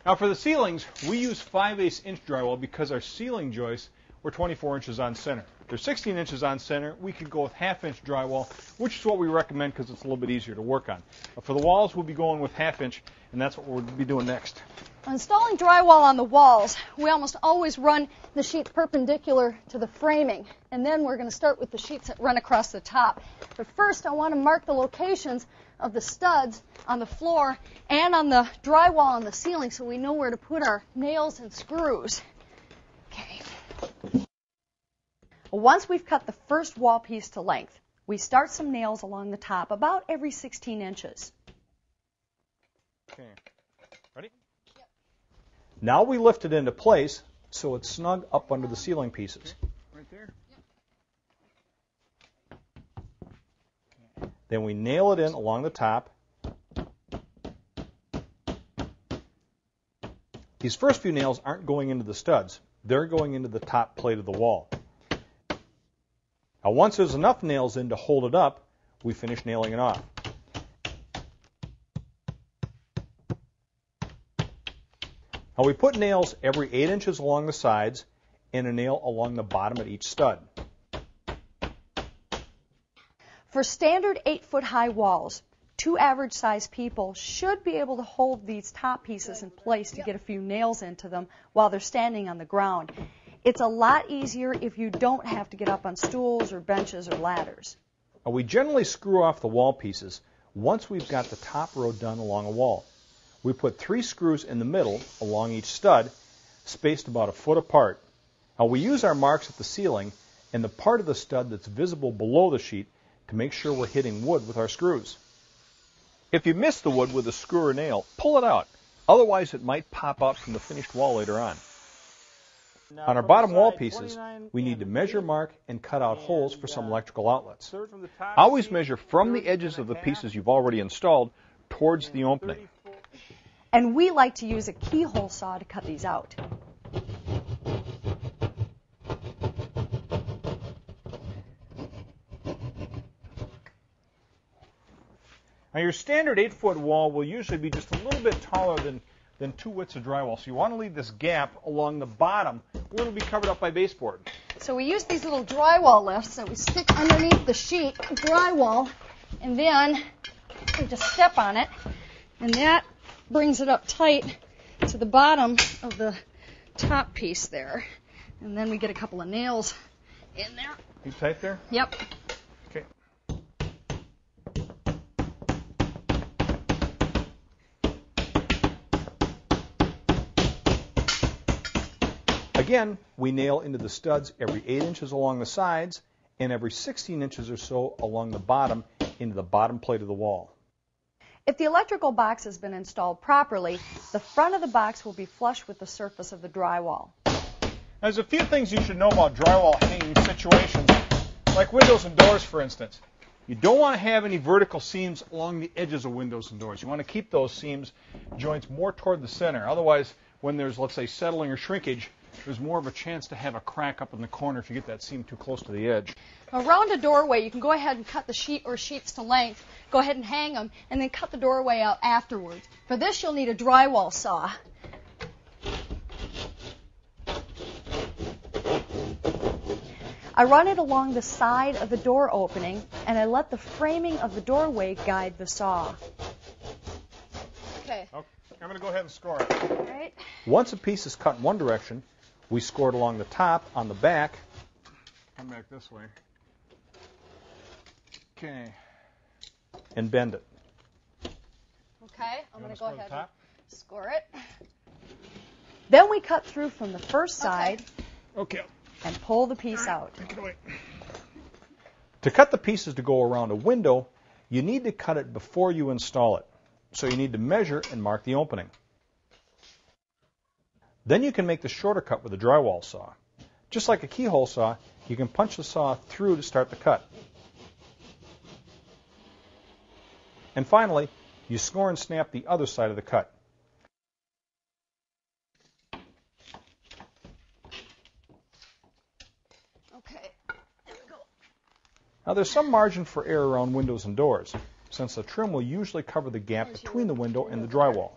Now for the ceilings, we use 5/8 inch drywall because our ceiling joists were 24 inches on center. They're 16 inches on center. We could go with 1/2 inch drywall, which is what we recommend because it's a little bit easier to work on. But for the walls, we'll be going with 1/2 inch, and that's what we'll be doing next. Installing drywall on the walls, we almost always run the sheets perpendicular to the framing, and then we're going to start with the sheets that run across the top. But first, I want to mark the locations of the studs on the floor and on the drywall on the ceiling so we know where to put our nails and screws. Okay. Once we've cut the first wall piece to length, we start some nails along the top about every 16 inches. Okay. Ready? Yep. Now we lift it into place so it's snug up under the ceiling pieces. Right there? Yep. Then we nail it in along the top. These first few nails aren't going into the studs. They're going into the top plate of the wall. Now once there's enough nails in to hold it up, we finish nailing it off. Now we put nails every 8 inches along the sides and a nail along the bottom of each stud. For standard 8-foot high walls, 2 average-sized people should be able to hold these top pieces in place to get a few nails into them while they're standing on the ground. It's a lot easier if you don't have to get up on stools or benches or ladders. Now we generally screw off the wall pieces once we've got the top row done along a wall. We put 3 screws in the middle along each stud, spaced about 1 foot apart. Now we use our marks at the ceiling and the part of the stud that's visible below the sheet to make sure we're hitting wood with our screws. If you miss the wood with a screw or nail, pull it out. Otherwise it might pop out from the finished wall later on. On our bottom wall pieces, we need to measure, mark, and cut out holes for some electrical outlets. Always measure from the edges of the pieces you've already installed towards the opening. And we like to use a keyhole saw to cut these out. Now your standard 8-foot wall will usually be just a little bit taller than 2 widths of drywall. So you want to leave this gap along the bottom where it'll be covered up by baseboard. So we use these little drywall lifts that we stick underneath the sheet of drywall, and then we just step on it, and that brings it up tight to the bottom of the top piece there. And then we get a couple of nails in there. You tight there? Yep. Okay. Again, we nail into the studs every 8 inches along the sides and every 16 inches or so along the bottom into the bottom plate of the wall. If the electrical box has been installed properly, the front of the box will be flush with the surface of the drywall. There's a few things you should know about drywall hanging situations, like windows and doors, for instance. You don't want to have any vertical seams along the edges of windows and doors. You want to keep those seams joints more toward the center. Otherwise, when there's, let's say, settling or shrinkage, there's more of a chance to have a crack up in the corner if you get that seam too close to the edge. Around a doorway, you can go ahead and cut the sheet or sheets to length, go ahead and hang them, and then cut the doorway out afterwards. For this, you'll need a drywall saw. I run it along the side of the door opening, and I let the framing of the doorway guide the saw. Okay. I'm going to go ahead and score it. All right. Once a piece is cut in one direction, we score it along the top, on the back. Come back this way. Okay. And bend it. Okay. I'm going to go ahead and score it. Then we cut through from the first side. Okay. And pull the piece out. Take it away. To cut the pieces to go around a window, you need to cut it before you install it. So you need to measure and mark the opening. Then you can make the shorter cut with a drywall saw. Just like a keyhole saw, you can punch the saw through to start the cut. And finally, you score and snap the other side of the cut. Okay, there we go. Now there's some margin for error around windows and doors, since the trim will usually cover the gap between the window and the drywall.